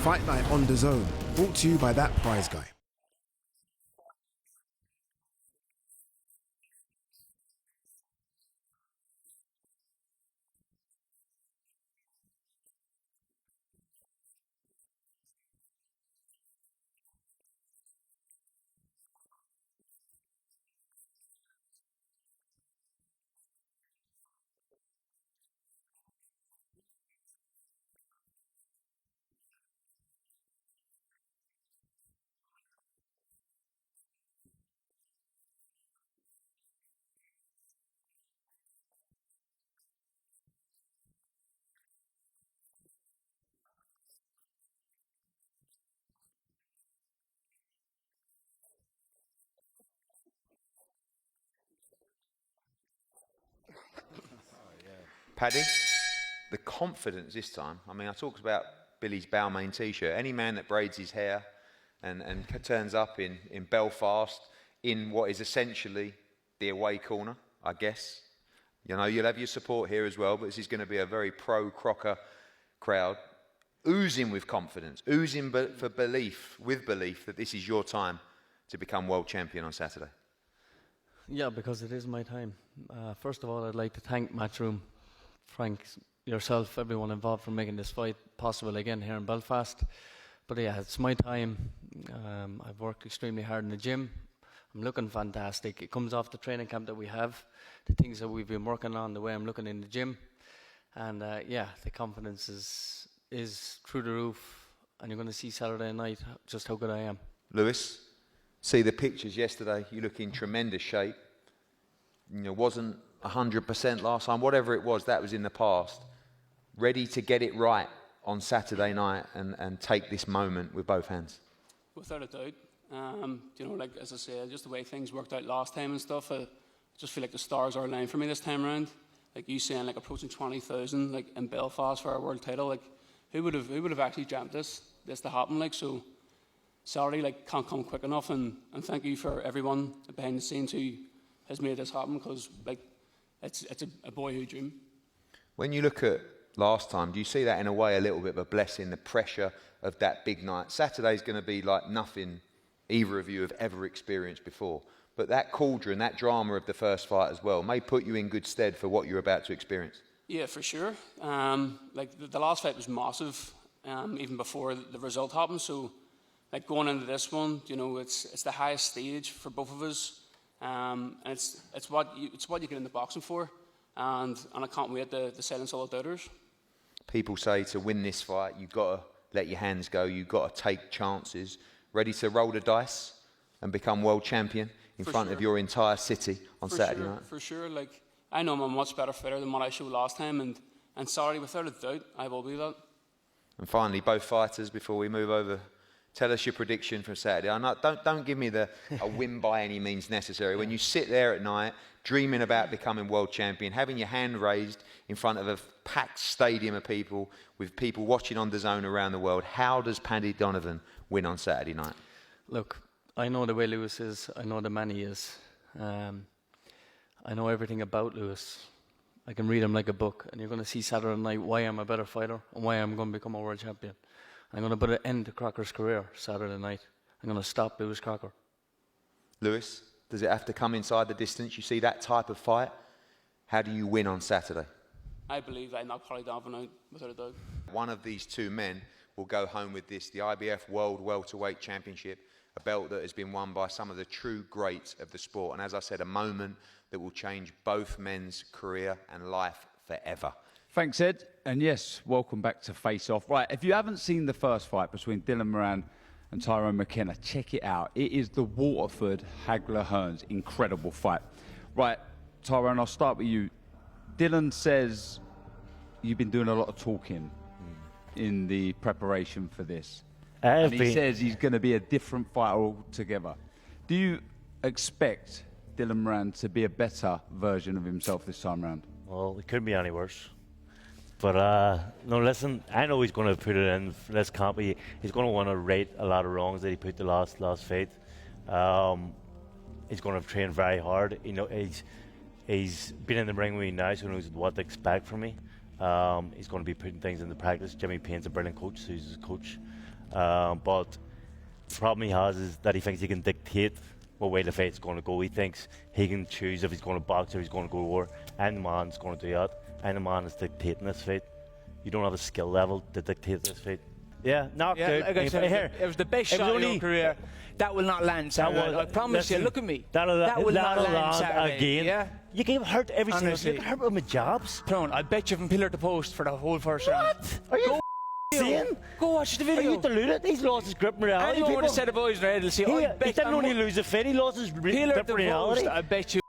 Fight Night on DAZN, brought to you by that prize guy. Paddy, the confidence this time. I mean, I talked about Billy's Balmain t-shirt. Any man that braids his hair and turns up in Belfast in what is essentially the away corner, I guess. You know, you'll have your support here as well, but this is going to be a very pro-Crocker crowd, oozing with confidence, oozing for belief, with belief that this is your time to become world champion on Saturday. Yeah, because it is my time. First of all, I'd like to thank Matchroom, Frank, yourself, everyone involved for making this fight possible again here in Belfast. But yeah, it's my time. I've worked extremely hard in the gym. I'm looking fantastic. It comes off the training camp that we have, the things that we've been working on, the way I'm looking in the gym. And yeah, the confidence is through the roof. And you're going to see Saturday night just how good I am. Lewis, see the pictures yesterday. You look in tremendous shape. You know, wasn't 100% last time, whatever it was, that was in the past. Ready to get it right on Saturday night and take this moment with both hands? Without a doubt. You know, like as I said, just the way things worked out last time and stuff, I just feel like the stars are aligned for me this time around. Like you saying, like approaching 20,000 like in Belfast for our world title. Like who would have actually dreamt this to happen? Like, so Saturday like can't come quick enough, and thank you for everyone behind the scenes who has made this happen, because like it's a boyhood dream. When you look at last time, do you see that in a way a little bit of a blessing, the pressure of that big night? Saturday's going to be like nothing either of you have ever experienced before, but that cauldron, that drama of the first fight as well, may put you in good stead for what you're about to experience. Yeah, for sure. Like the last fight was massive, even before the result happened. So, like going into this one, you know, it's the highest stage for both of us. And it's what you get in the boxing for, and I can't wait to silence all the doubters. People say to win this fight, you've got to let your hands go, you've got to take chances. Ready to roll the dice and become world champion in front of your entire city on Saturday night? For sure. Like I know I'm a much better fighter than what I showed last time, and sorry, without a doubt, I will be that. And finally, both fighters, before we move over, tell us your prediction for Saturday. I know, don't give me a win by any means necessary. When you sit there at night, dreaming about becoming world champion, having your hand raised in front of a packed stadium of people, with people watching on DAZN around the world, how does Paddy Donovan win on Saturday night? Look, I know the way Lewis is. I know the man he is. I know everything about Lewis. I can read him like a book, and you're going to see Saturday night why I'm a better fighter and why I'm going to become a world champion. I'm going to put an end to Crocker's career Saturday night. I'm going to stop Lewis Crocker. Lewis, does it have to come inside the distance? You see that type of fight? How do you win on Saturday? I believe I knock Paddy Donovan out without a doubt. One of these two men will go home with this, the IBF World Welterweight Championship, a belt that has been won by some of the true greats of the sport. And as I said, a moment that will change both men's career and life forever. Thanks, Ed. And yes, welcome back to Face Off. Right, if you haven't seen the first fight between Dylan Moran and Tyrone McKenna, check it out. It is the Waterford Hagler-Hearns incredible fight. Right, Tyrone, I'll start with you. Dylan says you've been doing a lot of talking in the preparation for this. And he says he's going to be a different fighter altogether. Do you expect Dylan Moran to be a better version of himself this time around? Well, it couldn't be any worse. But no, listen, I know he's going to put it in. Let's can't be. He's going to want to right a lot of wrongs that he put the last fight. He's going to train very hard. You know, he's been in the ring with me now, so he knows what to expect from me. He's going to be putting things into practice. Jimmy Payne's a brilliant coach, so he's his coach. But the problem he has is that he thinks he can dictate what way the fight's going to go. He thinks he can choose if he's going to box or he's going to go to war. And the man's going to do that. And the man is dictating this fight. You don't have a skill level to dictate this fight. Yeah, knocked out. Like I said, it was the best shot of your career. That will not land Saturday. I promise you. Look at me. That will not land Saturday. again. Yeah? You get hurt every single time. You get hurt with my jabs. Prone, I bet you from pillar to post for the whole first round. Are you insane? Go watch the Are video. you deluded? He's lost his grip in reality. Anyone with a set of eyes in their head will see. He didn't only lose the fight, he lost his pillar grip to in reality. post. I bet you.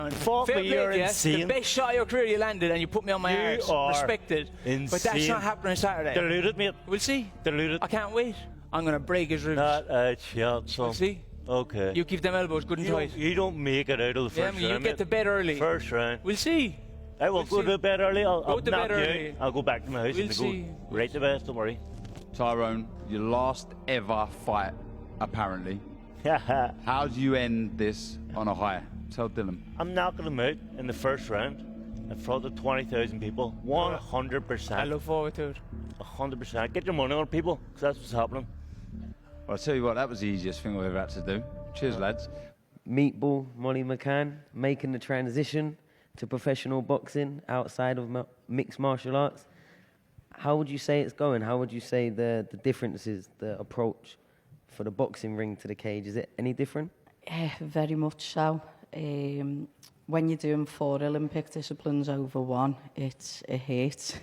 Fuck me, you're insane. The best shot of your career you landed and you put me on my arse. Respected. Insane. But that's not happening Saturday. Deluded, mate. We'll see. Deluded. I can't wait. I'm going to break his ribs. Not a chance, son. We'll see. Okay. You keep them elbows good and tight. You don't make it out of the first round. You get to bed early. First round. We'll see. I will go to bed early. I'll to knock bed early. I'll go back to my house We'll and see. go right to bed, don't worry. Tyrone, your last ever fight, apparently. How do you end this on a high? Tell Dylan. I'm knocking him out in the first round in front of 20,000 people. 100%. I look forward to it. 100%. Get your money on people, because that's what's happening. Well, I'll tell you what, that was the easiest thing we've ever had to do. Cheers, lads. Meatball, Molly McCann, making the transition to professional boxing outside of mixed martial arts. How would you say it's going? How would you say the differences, the approach for the boxing ring to the cage? Is it any different? Very much so. When you're doing 4 Olympic disciplines over one, it hurts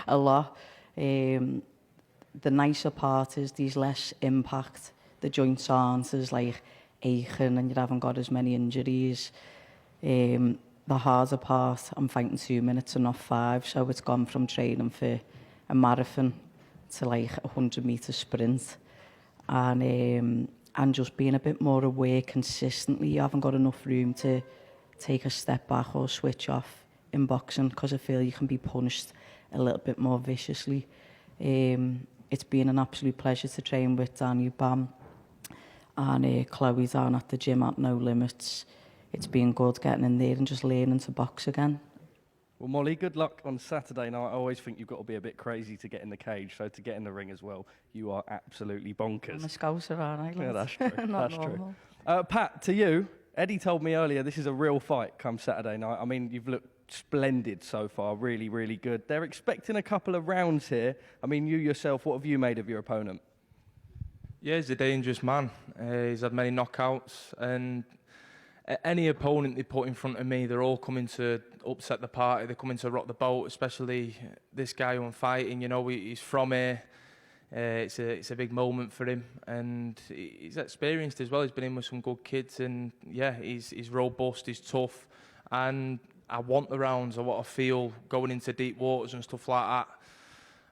a lot. The nicer part is there's less impact. The joints aren't as like aching and you haven't got as many injuries. The harder part, I'm fighting 2 minutes and not 5, so it's gone from training for a marathon to like a 100-metre sprint. And just being a bit more aware consistently. You haven't got enough room to take a step back or switch off in boxing because I feel you can be punished a little bit more viciously. It's been an absolute pleasure to train with Danny Bam and Chloe down at the gym at No Limits. It's been good getting in there and just learning to box again. Well, Molly, good luck on Saturday night. I always think you've got to be a bit crazy to get in the cage, so to get in the ring as well, you are absolutely bonkers. I'm a scouser, aren't I? Yeah, that's true. Not that's normal. true. Pat, to you, Eddie told me earlier this is a real fight come Saturday night. I mean, you've looked splendid so far, really, really good. They're expecting a couple of rounds here. I mean, you yourself, what have you made of your opponent? Yeah, he's a dangerous man. He's had many knockouts, and any opponent they put in front of me, they're all coming to upset the party. They're coming to rock the boat, especially this guy who I'm fighting. You know, he's from here. It's a big moment for him, and he's experienced as well. He's been in with some good kids, and yeah, he's robust, he's tough, and I want the rounds. I want to feel going into deep waters and stuff like that.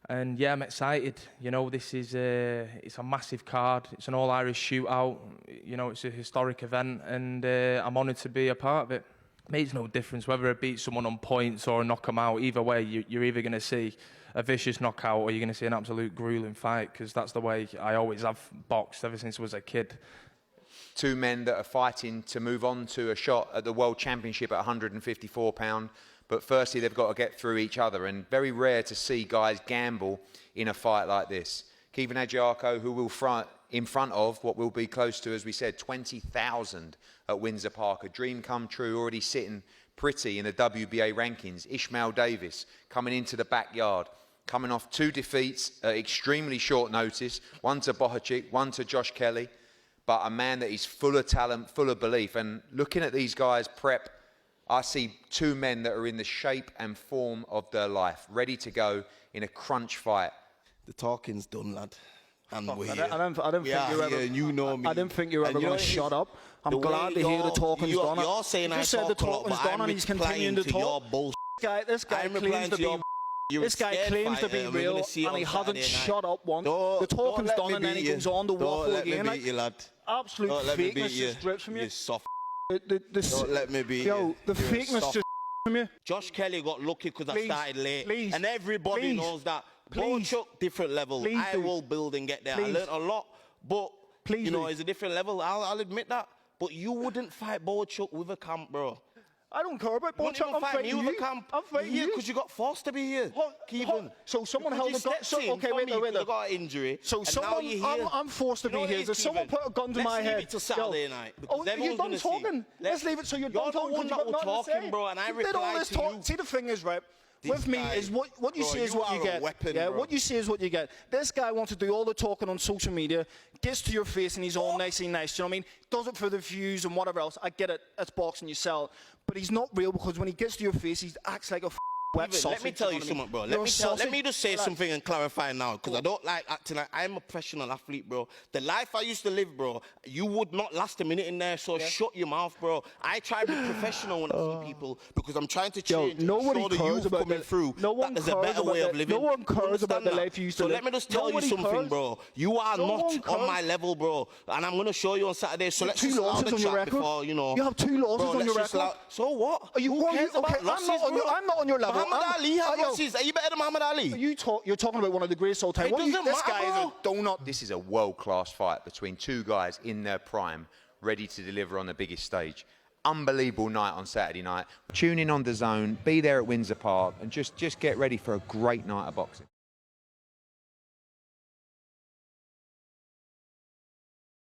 And yeah, I'm excited. You know, this is it's a massive card. It's an all-Irish shootout. You know, it's a historic event, and I'm honoured to be a part of it. Makes no difference whether I beat someone on points or knock them out. Either way, you're either going to see a vicious knockout or you're going to see an absolute grueling fight, because that's the way I always have boxed ever since I was a kid. 2 men that are fighting to move on to a shot at the World Championship at £154. But firstly, they've got to get through each other, and very rare to see guys gamble in a fight like this. Kevin Adjiarko, who will in front of what will be close to, as we said, 20,000 at Windsor Park. A dream come true, already sitting pretty in the WBA rankings. Ishmael Davis coming into the backyard, coming off 2 defeats at extremely short notice, one to Bohachik, one to Josh Kelly, but a man that is full of talent, full of belief. And looking at these guys prep, I see 2 men that are in the shape and form of their life, ready to go in a crunch fight. The talking's done, lad. And we're here. I don't think you're ever. And you know me. I don't think you're ever going to shut up. I'm glad to hear the talking's done. You're saying I said the talk a lot, talking's but done, I'm and he's continuing to talk. This guy claims to be. This guy claims to be real, and he hasn't shut up once. The talking's done, and then he goes on to waffle again. Don't let me beat you, lad. Absolute fakeness just drips from you. You soft. Don't let me beat you. Yo, the fakeness just from you. Josh Kelly got lucky because I started late. Please, and everybody knows that. Bochuk, different level. I will build and get there. I learned a lot, but you know, it's a different level. I'll admit that. But you wouldn't fight Bochuk with a camp, bro. I don't care about boxing. I'm fighting you. I'm fighting you. Because you got forced to be here. Kevin. So someone held a gun. Okay, wait. You got an injury. So someone, I'm forced to be here. So someone put a gun to my head. Let's leave it till Saturday night. Oh, you're done talking. Let's leave it so you're done talking. You're the one that was talking, bro, and I replied to you. See, the thing is, right? With me is what you see is what you get. What you see is what you get. This guy wants to do all the talking on social media, gets to your face and he's all nicey nice. You know what I mean? Does it for the views and whatever else. I get it. That's boxing, you sell. But he's not real because when he gets to your face, he acts like a wet sausage. Let me tell you something, bro. Let me just say something and clarify now, because I don't like acting like I'm a professional athlete, bro. The life I used to live, bro, you would not last a minute in there, so shut your mouth, bro. I try to be professional when I see people because I'm trying to change. Nobody show the cares youth about coming through. That there's a better way of living. No one cares about the life you used to live. So let me just tell you something, bro. You are not on my level, bro, and I'm gonna show you on Saturday. So let's just allow the chat before, you know. You have 2 losses on your record. So what? Who cares about losses, I'm not on your level. Muhammad Ali has losses. Are you better than Muhammad Ali? You're talking about one of the greatest all time. This guy is a donut. This is a world-class fight between 2 guys in their prime, ready to deliver on the biggest stage. Unbelievable night on Saturday night. Tune in on DAZN, be there at Windsor Park, and just get ready for a great night of boxing.